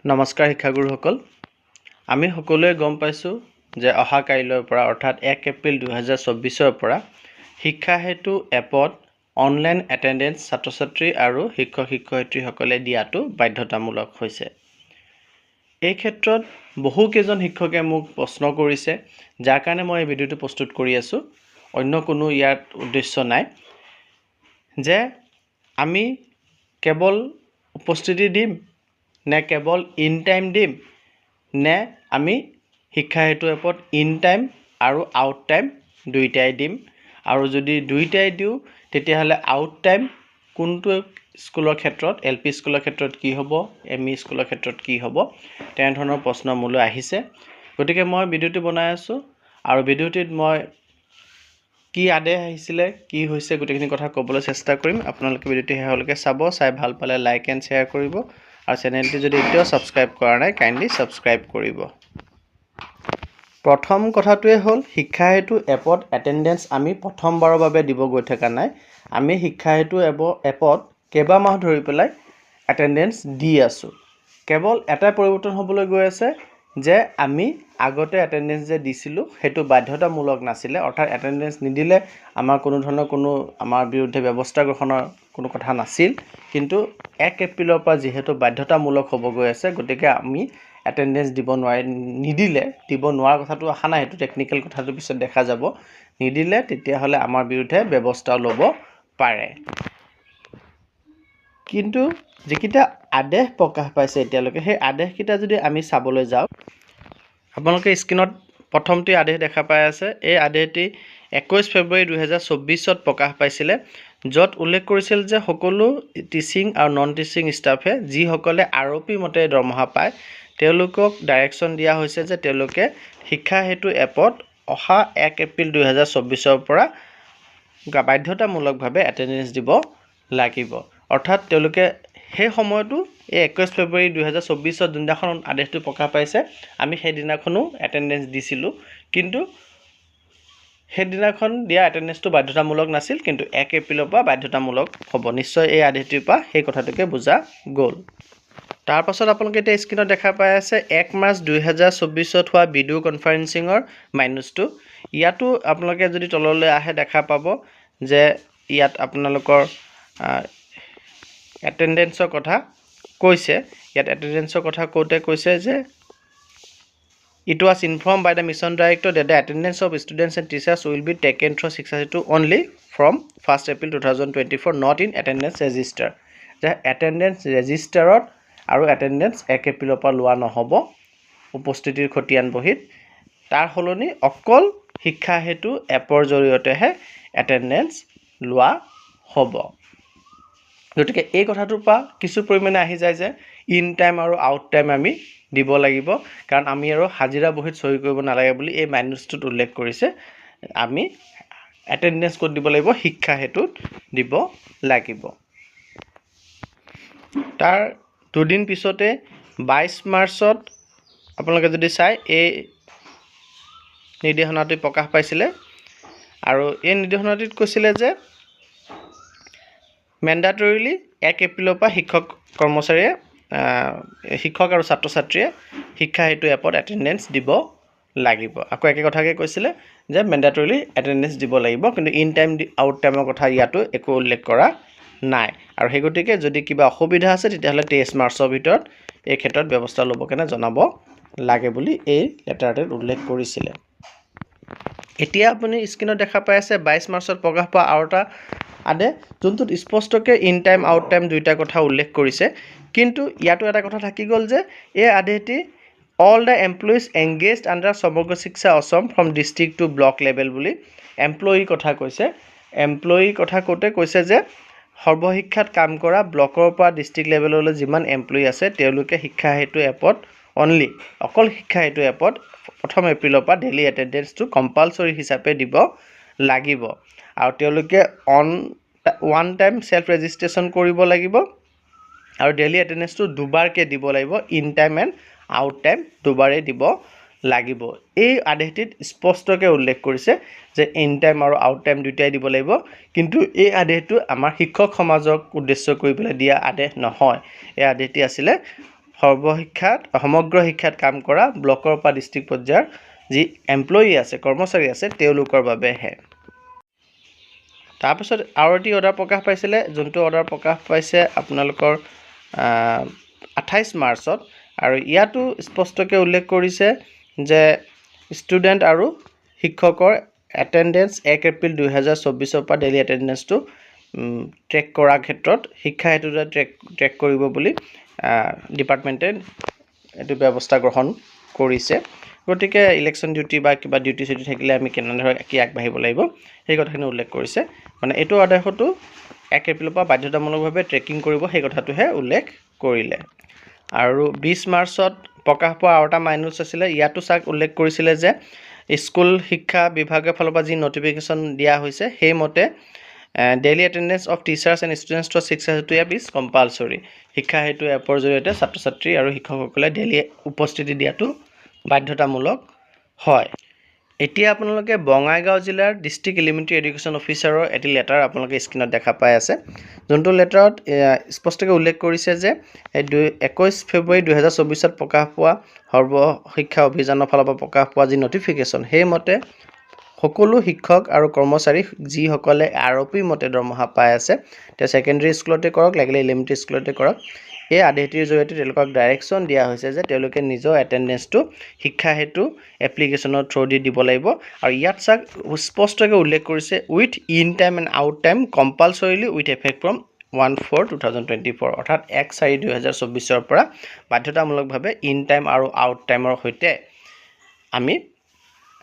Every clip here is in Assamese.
নমস্কাৰ শিক্ষাগুৰুসকল আমি সকলোৱে গম পাইছোঁ যে অহা কাইলৈৰ পৰা অৰ্থাৎ 1 এপ্ৰিল 2024 পৰা শিক্ষা হেতু এপত অনলাইন এটেন্ডেন্স ছাত্ৰ-ছাত্ৰী আৰু শিক্ষক-শিক্ষয়িত্ৰীসকলে দিয়াটো বাধ্যতামূলক হৈছে। এই ক্ষেত্ৰত বহু কেইজন শিক্ষকে মোক প্ৰশ্ন কৰিছে যাৰ কাৰণে মই এই ভিডিঅ'টো প্ৰস্তুত কৰি আছোঁ। অন্য কোনো ইয়াত উদ্দেশ্য নাই যে আমি কেৱল উপস্থিতি দিম নে কেৱল ইন টাইম দিম নে আমি শিক্ষা হেতু এপত ইন টাইম আৰু আউট টাইম দুইটাই দিম আৰু যদি দুইটাই দিওঁ তেতিয়াহ'লে আউট টাইম কোনটো স্কুলৰ ক্ষেত্ৰত এলপি স্কুলৰ ক্ষেত্ৰত কি হ'ব এমই স্কুলৰ ক্ষেত্ৰত কি হ'ব তেনে ধৰণৰ প্ৰশ্ন মোলৈ আহিছে। গতিকে মই ভিডিঅ'টো বনাই আছোঁ আৰু ভিডিঅ'টিত মই কি আদেশ আহিছিলে কি হৈছে গোটেইখিনি কথা ক'বলৈ চেষ্টা কৰিম। আপোনালোকে ভিডিঅ'টো শেষলৈকে চাব, চাই ভাল পালে লাইক এণ্ড শ্বেয়াৰ কৰিব আৰু চেনেলটি যদি এতিয়াও ছাবস্ক্ৰাইব কৰা নাই কাইণ্ডলি ছাবস্ক্ৰাইব কৰিব। প্ৰথম কথাটোৱে হ'ল শিক্ষা হেতু এপত এটেন্ডেন্স আমি প্ৰথমবাৰৰ বাবে দিব গৈ থকা নাই। আমি শিক্ষা হেতু এপত কেইবামাহ ধৰি পেলাই এটেন্ডেন্স দি আছোঁ। কেৱল এটাই পৰিৱৰ্তন হ'বলৈ গৈ আছে যে আমি আগতে এটেন্ডেন্স যে দিছিলোঁ সেইটো বাধ্যতামূলক নাছিলে, অৰ্থাৎ এটেন্ডেন্স নিদিলে আমাৰ কোনো ধৰণৰ আমাৰ বিৰুদ্ধে ব্যৱস্থা গ্ৰহণৰ কোনো কথা নাছিল। কিন্তু 1 এপ্ৰিলৰ পৰা যিহেতু বাধ্যতামূলক হ'ব গৈ আছে গতিকে আমি এটেন্ডেন্স দিব দিব নোৱাৰা কথাটো অহা নাই, সেইটো টেকনিকেল কথাটো পিছত দেখা যাব। নিদিলে তেতিয়াহ'লে আমাৰ বিৰুদ্ধে ব্যৱস্থাও ল'ব পাৰে। কিন্তু যিকেইটা আদেশ প্ৰকাশ পাইছে এতিয়ালৈকে সেই আদেশকেইটা যদি আমি চাবলৈ যাওঁ, আপোনালোকে স্ক্ৰীনত প্ৰথমটি আদেশ দেখা পাই আছে। এই আদেশটি 21 ফেব্ৰুৱাৰী 2024 প্ৰকাশ পাইছিলে, য'ত উল্লেখ কৰিছিল যে সকলো টিচিং আৰু নন টিচিং ষ্টাফে যিসকলে আৰপি মতে দৰমহা পায় তেওঁলোকক ডাইৰেকশ্যন দিয়া হৈছে যে তেওঁলোকে শিক্ষা হেতু এপত অহা 1 এপ্ৰিল 2024 পৰা বাধ্যতামূলকভাৱে এটেন্ডেন্স দিব লাগিব। অৰ্থাৎ তেওঁলোকে সেই সময়তো এই 21 ফেব্ৰুৱাৰী 2024 যোনদিনাখন আদেশটো প্ৰকাশ পাইছে আমি সেইদিনাখনো এটেন্ডেন্স দিছিলোঁ, কিন্তু সেইদিনাখন দিয়া এটেন্ডেন্সটো বাধ্যতামূলক নাছিল, কিন্তু 1 এপ্ৰিলৰ পৰা বাধ্যতামূলক হ'ব। নিশ্চয় এই আদেশটোৰ পৰা সেই কথাটোকে বুজা গ'ল। তাৰ পাছত আপোনালোকে এতিয়া স্ক্ৰীনত দেখা পাই আছে 1 মাৰ্চ 2024 হোৱা ভিডিঅ' কনফাৰেন্সিঙৰ মাইনুচটো। ইয়াতো আপোনালোকে যদি তললৈ আহে দেখা পাব যে ইয়াত আপোনালোকৰ এটেন্ডেন্সৰ কথা কৈছে। ইয়াত এটেন্ডেন্সৰ কথা কওঁতে কৈছে যে It was informed by the mission director that the attendance of students and teachers will be taken through Shiksha Hetu only from 1st April 2024, not in attendance register. The attendance registerত আৰু attendance 1 এপ্ৰিলৰ পৰা লোৱা নহ'ব উপস্থিতিৰ খতিয়ান বহীত। তাৰ সলনি অকল শিক্ষা হেতু এপৰ জৰিয়তেহে এটেন্ডেন্স লোৱা হ'ব। গতিকে এই কথাটোৰ পৰা কিছু পৰিমাণে আহি যায় যে ইন টাইম আৰু আউট টাইম আমি দিব লাগিব, কাৰণ আমি আৰু হাজিৰা বহীত চহী কৰিব নালাগে বুলি এই মাইনুচটোত উল্লেখ কৰিছে। আমি এটেন্ডেন্স ক'ত দিব লাগিব? শিক্ষা হেতুত দিব লাগিব। তাৰ দুদিন পিছতে 22 মাৰ্চত আপোনালোকে যদি চাই এই নিৰ্দেশনাটো প্ৰকাশ পাইছিলে আৰু এই নিৰ্দেশনাটোত কৈছিলে যে মেণ্ডাটৰিলি 1 এপ্ৰিলৰ পৰা শিক্ষক আৰু ছাত্ৰ-ছাত্ৰীয়ে শিক্ষা হেতু এপত এটেন্ডেন্স দিব লাগিব। আকৌ একে কথাকে কৈছিলে যে মেণ্ডাটৰিলি এটেন্ডেন্স দিব লাগিব, কিন্তু ইন টাইম আউট টাইমৰ কথা ইয়াতো একো উল্লেখ কৰা নাই। আৰু সেই গতিকে যদি কিবা অসুবিধা আছে তেতিয়াহ'লে 23 মাৰ্চৰ ভিতৰত এই ক্ষেত্ৰত ব্যৱস্থা ল'ব কাৰণে জনাব লাগে বুলি এই লেটাৰটোত উল্লেখ কৰিছিলে। এতিয়া আপুনি স্ক্ৰীনত দেখা পাই আছে 22 মাৰ্চত প্ৰকাশ পোৱা আৰু এটা আদেশ, যোনটোত স্পষ্টকৈ ইন টাইম আউট টাইম দুইটা কথা উল্লেখ কৰিছে। কিন্তু ইয়াতো এটা কথা থাকি গ'ল যে এই আদেশটি all the employees engaged under Samagra Shiksha Assam from district to block level বুলি এমপ্লয়িৰ কথা কৈছে। এমপ্লয়িৰ কথা কওঁতে কৈছে যে সৰ্বশিক্ষাত কাম কৰা ব্লকৰ পৰা ডিষ্ট্ৰিক্ট লেভেললৈ যিমান এমপ্লয়ি আছে তেওঁলোকে শিক্ষা হেতু এপত অকল শিক্ষা হেতু এপত 1 এপ্ৰিলৰ পৰা ডেইলি এটেন্ডেন্সটো কম্পালচৰি হিচাপে দিব লাগিব আৰু তেওঁলোকে ওৱান টাইম সেল্ফ ৰেজিষ্ট্ৰেশ্যন কৰিব লাগিব আৰু ডেইলি এটেন্ডেন্সটো দুবাৰকৈ দিব লাগিব, in time and out time দুবাৰেই দিব লাগিব। এই আদেশটিত স্পষ্টকৈ উল্লেখ কৰিছে যে ইন টাইম আৰু আউট টাইম দুইটাই দিব লাগিব, কিন্তু এই আদেশটো আমাৰ শিক্ষক সমাজক উদ্দেশ্য কৰি পেলাই দিয়া আদেশ নহয়। এই আদেশটি আছিলে সৰ্বশিক্ষাত সমগ্ৰ শিক্ষাত কাম কৰা ব্লকৰ পৰা ডিষ্ট্ৰিক্ট পৰ্যায়ৰ যি এমপ্লয়ী আছে কৰ্মচাৰী আছে তেওঁলোকৰ বাবেহে তাৰপিছত আৰু এটি অৰ্ডাৰ প্ৰকাশ পাইছিলে যোনটো অৰ্ডাৰ প্ৰকাশ পাইছে আপোনালোকৰ 28 মাৰ্চত আৰু ইয়াতো স্পষ্টকৈ উল্লেখ কৰিছে যে ষ্টুডেণ্ট আৰু শিক্ষকৰ এটেণ্ডেন্স 1 এপ্ৰিল 2024 পৰা ডেইলি এটেণ্ডেন্সটো ট্ৰেক কৰাৰ ক্ষেত্ৰত শিক্ষা হেতুৰে ট্ৰেক কৰিব বুলি ডিপাৰ্টমেণ্টে এইটো ব্যৱস্থা গ্ৰহণ কৰিছে গতিকে ইলেকশ্যন ডিউটি বা কিবা ডিউটি চিউটি থাকিলে আমি কেনেদৰে কি আগবাঢ়িব লাগিব সেই কথাখিনি উল্লেখ কৰিছে মানে এইটো আদেশতো 1 এপ্ৰিলৰ পৰা বাধ্যতামূলকভাৱে ট্ৰেকিং কৰিব সেই কথাটোহে উল্লেখ কৰিলে আৰু 20 মাৰ্চত প্ৰকাশ পোৱা আৰু এটা মাইনুচ আছিলে ইয়াতো চাক উল্লেখ কৰিছিলে যে স্কুল শিক্ষা বিভাগৰ ফালৰ পৰা যি নটিফিকেশ্যন দিয়া হৈছে সেই মতে daily attendance of teachers and students to 6 app is compulsory শিক্ষা হেতু এপৰ জৰিয়তে ছাত্ৰ ছাত্ৰী আৰু শিক্ষকসকলে ডেইলি উপস্থিতি দিয়াটো বাধ্যতামূলক হয় এতিয়া আপোনালোকে বঙাইগাঁও জিলাৰ ডিষ্ট্ৰিক্ট এলিমেণ্টাৰী এডুকেশ্যন অফিচাৰৰ এটি লেটাৰ আপোনালোকে স্ক্ৰীনত দেখা পাই আছে যোনটো লেটাৰত স্পষ্টকৈ উল্লেখ কৰিছে যে 21 ফেব্ৰুৱাৰী 2024ত প্ৰকাশ পোৱা সৰ্বশিক্ষা অভিযানৰ ফালৰ পৰা প্ৰকাশ পোৱা যি নটিফিকেশ্যন সেই মতে সকলো শিক্ষক আৰু কৰ্মচাৰী যিসকলে আৰপি মতে দৰমহা পাই আছে তে সেকেন্ডাৰী স্কুলতে কৰক লাগিলে এলিমেণ্টাৰী স্কুলতে কৰক এই আদেশটিৰ জৰিয়তে তেওঁলোকক ডাইৰেকশ্যন দিয়া হৈছে যে তেওঁলোকে নিজৰ এটেণ্ডেন্সটো শিক্ষা হেতু এপ্লিকেশ্যনৰ থ্ৰু দি দিব লাগিব আৰু ইয়াত চাক স্পষ্টকৈ উল্লেখ কৰিছে with in time and out time compulsorily with effect from 1/4/2024 অৰ্থাৎ 1/4/2024 পৰা বাধ্যতামূলকভাৱে ইন টাইম আৰু আউট টাইমৰ সৈতে আমি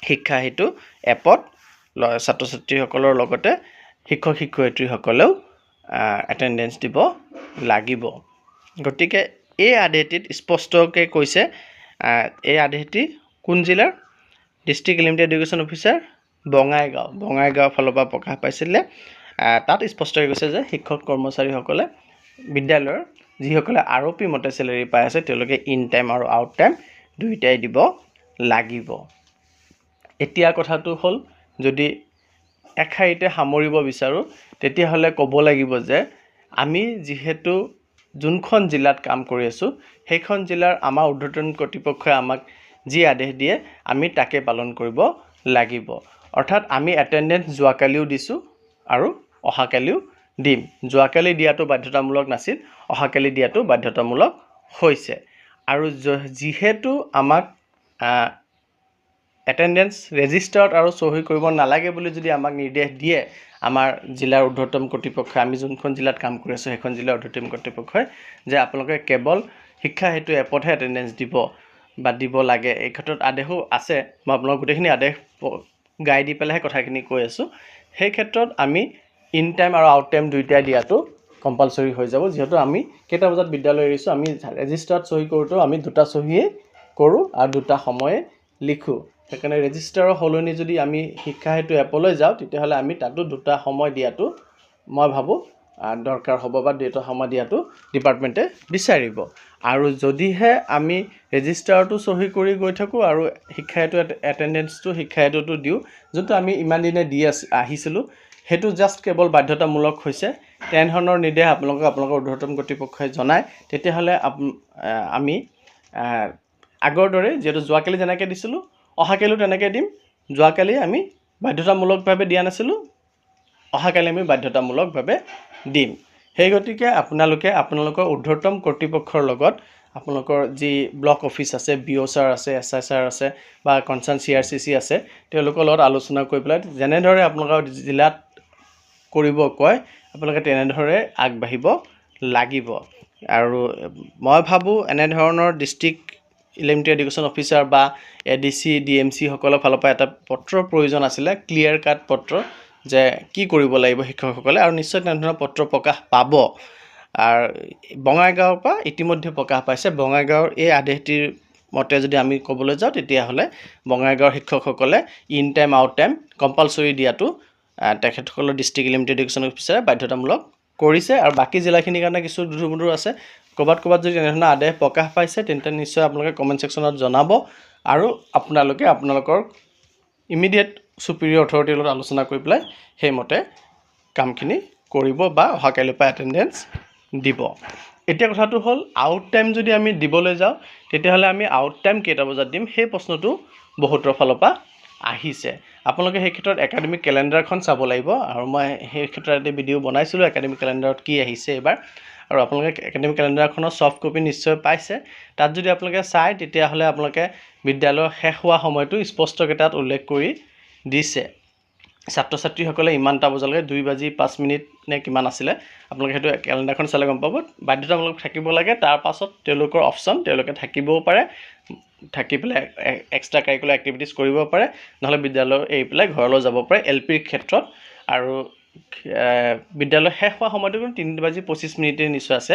শিক্ষা হেতু এপত ছাত্ৰ ছাত্ৰীসকলৰ লগতে শিক্ষক শিক্ষয়িত্ৰীসকলেও এটেণ্ডেন্স দিব লাগিব গতিকে এই আদেশটিত স্পষ্টকৈ কৈছে এই আদেশটি কোন জিলাৰ district elementary education officer Bongaigaon ফালৰ পৰা প্ৰকাশ পাইছিলে তাত স্পষ্টকৈ কৈছে যে শিক্ষক কৰ্মচাৰীসকলে বিদ্যালয়ৰ যিসকলে আৰপি মতে চেলেৰি পাই আছে তেওঁলোকে ইন টাইম আৰু আউট টাইম দুইটাই দিব লাগিব এতিয়া কথাটো হ'ল যদি এখাইতে সামৰিব বিচাৰো তেতিয়াহ'লে ক'ব লাগিব যে আমি যিহেতু যোনখন জিলাত কাম কৰি আছো সেইখন জিলাৰ আমাৰ উৰ্ধ্বতন কৰ্তৃপক্ষই আমাক যি আদেশ দিয়ে আমি তাকে পালন কৰিব লাগিব অৰ্থাৎ আমি এটেণ্ডেন্স যোৱাকালিও দিছো আৰু অহাকালিও দিম যোৱাকালি দিয়াটো বাধ্যতামূলক নাছিল অহাকালি দিয়াটো বাধ্যতামূলক হৈছে আৰু যিহেতু আমাক এটেণ্ডেন্স ৰেজিষ্টাৰত আৰু সহি কৰিব নালাগে বুলি যদি আমাক নিৰ্দেশ দিয়ে আমাৰ জিলাৰ উৰ্ধ্বতম কৰ্তৃপক্ষই আমি যোনখন জিলাত কাম কৰি আছো সেইখন জিলাৰ উৰ্ধ্বতম কৰ্তৃপক্ষই যে আপোনালোকে কেৱল শিক্ষা হেতু এপতহে এটেণ্ডেন্স দিব লাগে এই ক্ষেত্ৰত আদেশো আছে মই আপোনালোক গোটেইখিনি আদেশ গাই দি পেলাইহে কথাখিনি কৈ আছো সেই ক্ষেত্ৰত আমি ইন টাইম আৰু আউট টাইম দুইটাই দিয়াটো কম্পালসৰি হৈ যাব যেহেতু আমি কেইটা বজাত বিদ্যালয় এৰিছো আমি ৰেজিষ্টাৰত সহি কৰোঁতো আমি দুটা সহিয়ে কৰোঁ আৰু দুটা সময়ে লিখো সেইকাৰণে ৰেজিষ্টাৰৰ হলনি যদি আমি শিক্ষা হেতু এপলৈ যাওঁ তেতিয়াহ'লে আমি তাতো দুটা সময় দিয়াটো মই ভাবো দৰকাৰ হ'ব বা দুটা সময় দিয়াটো ডিপাৰ্টমেণ্টে বিচাৰিব আৰু যদিহে আমি ৰেজিষ্টাৰটো সহি কৰি গৈ থাকো আৰু শিক্ষা হেতু এটেণ্ডেন্সটো শিক্ষা হেতুটো দিও যোনটো আমি ইমান দিনে দি আহিছিলো হেতু জাস্ট কেৱল বাধ্যতামূলক হৈছে তেনেধৰণৰ নিৰ্দেশ আপোনালোকৰ উৰ্ধ্বতম কৰ্তৃপক্ষই জনায় তেতিয়াহ'লে আমি আগৰ দৰে যেটো যোৱাকালি যেনেকৈ দিছিলো অহাকালিও তেনেকৈ দিম যোৱাকালি আমি বাধ্যতামূলকভাৱে দিয়া নাছিলো অহাকালি আমি বাধ্যতামূলকভাৱে দিম সেই গতিকে আপোনালোকৰ উৰ্ধ্বতম কৰ্তৃপক্ষৰ লগত আপোনালোকৰ যি ব্লক অফিচ আছে বিও ছাৰ আছে এসআই ছাৰ আছে বা কনচাৰ্ন সিআৰসিসি আছে তেওঁলোকৰ লগত আলোচনা কৰি পেলাই যেনেদৰে আপোনালোকৰ জিলাত কৰিব কয় আপোনালোকে তেনেদৰে আগবাঢ়িব লাগিব আৰু মই ভাবো এনে ধৰণৰ ডিস্ট্ৰিক্ট এলিমেণ্টাৰী এডুকেশ্যন অফিচাৰ বা এডিসি ডিএমসি সকলৰ ফালৰ পৰা এটা পত্ৰৰ প্ৰয়োজন আছিল ক্লিয়াৰ কাট পত্ৰ যে কি কৰিব লাগিব শিক্ষকসকলে আৰু নিশ্চয় তেনেধৰণৰ পত্ৰ প্ৰকাশ পাব আৰু বঙাইগাঁওৰ পৰা ইতিমধ্যে প্ৰকাশ পাইছে বঙাইগাঁওৰ এই আদেশটিৰ মতে যদি আমি ক'বলৈ যাওঁ তেতিয়াহ'লে বঙাইগাঁওৰ শিক্ষকসকলে in time out time compulsory দিয়াটো তেখেতসকলৰ ডিস্ট্ৰিক্ট এলিমেণ্টাৰী এডুকেশ্যন অফিচাৰে বাধ্যতামূলক কৰিছে আৰু বাকি জিলাখিনিৰ কাৰণে কিছু দুধুমুধুৰ আছে ক'বাত যদি এনেধৰণৰ আদেশ প্ৰকাশ পাইছে তেন্তে নিশ্চয় আপোনালোকে কমেণ্ট সেকশ্যনত জনাব আৰু আপোনালোকৰ ইমিডিয়েট সুপিৰিয়ৰ অথৰিটিৰ লগত আলোচনা কৰি পেলাই সেইমতে কামখিনি কৰিব বা অহাকাইলৈৰ পৰা এটেণ্ডেন্স দিব এতিয়া কথাটো হ'ল আউট টাইম যদি আমি দিবলৈ যাওঁ তেতিয়াহ'লে আমি আউট টাইম কেইটা বজাত দিম সেই প্ৰশ্নটো বহুতৰ ফালৰ পৰা আহিছে আপোনালোকে সেই ক্ষেত্ৰত একাডেমিক কেলেণ্ডাৰখন চাব লাগিব আৰু মই সেই ক্ষেত্ৰত এটা ভিডিঅ' বনাইছিলোঁ একাডেমিক কেলেণ্ডাৰত কি আহিছে এইবাৰ আৰু আপোনালোকে একাডেমিক কেলেণ্ডাৰখনৰ ছফ্ট কপি নিশ্চয় পাইছে তাত যদি আপোনালোকে চায় তেতিয়াহ'লে আপোনালোকে বিদ্যালয়ৰ শেষ হোৱা সময়টো স্পষ্টকৈ তাত উল্লেখ কৰি দিছে ছাত্ৰ ছাত্ৰীসকলে ইমানটা বজালৈকে 2:05 নে কিমান আছিলে আপোনালোকে সেইটো কেলেণ্ডাৰখন চালে গম পাব বাধ্যতামূলক থাকিব লাগে তাৰ পাছত তেওঁলোকৰ অপশ্যন তেওঁলোকে থাকিবও পাৰে থাকি পেলাই এক্সট্ৰা কাৰিকুলাৰ এক্টিভিটিজ কৰিব পাৰে নহ'লে বিদ্যালয় এৰি পেলাই ঘৰলৈ যাব পাৰে এলপিৰ ক্ষেত্ৰত আৰু বিদ্যালয় শেষ হোৱা সময়টো 3:25 নিশ্চয় আছে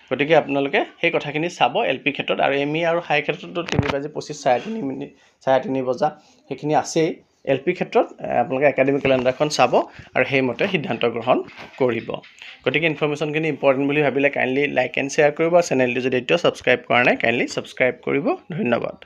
গতিকে আপোনালোকে সেই কথাখিনি চাব এলপি ক্ষেত্ৰত আৰু এমই আৰু হাই ক্ষেত্ৰতো 3:25 3:30 বজা সেইখিনি আছেই এলপি ক্ষেত্ৰত আপোনালোকে একাডেমিক কেলেণ্ডাৰখন চাব আৰু সেইমতে সিদ্ধান্ত গ্ৰহণ কৰিব গতিকে ইনফৰমেশ্যনখিনি ইম্পৰ্টেণ্ট বুলি ভাবিলে কাইণ্ডলি লাইক এণ্ড শ্বেয়াৰ কৰিব আৰু চেনেলটো যদি এতিয়াও ছাবস্ক্ৰাইব কৰা নাই কাইণ্ডলি ছাবস্ক্ৰাইব কৰিব ধন্যবাদ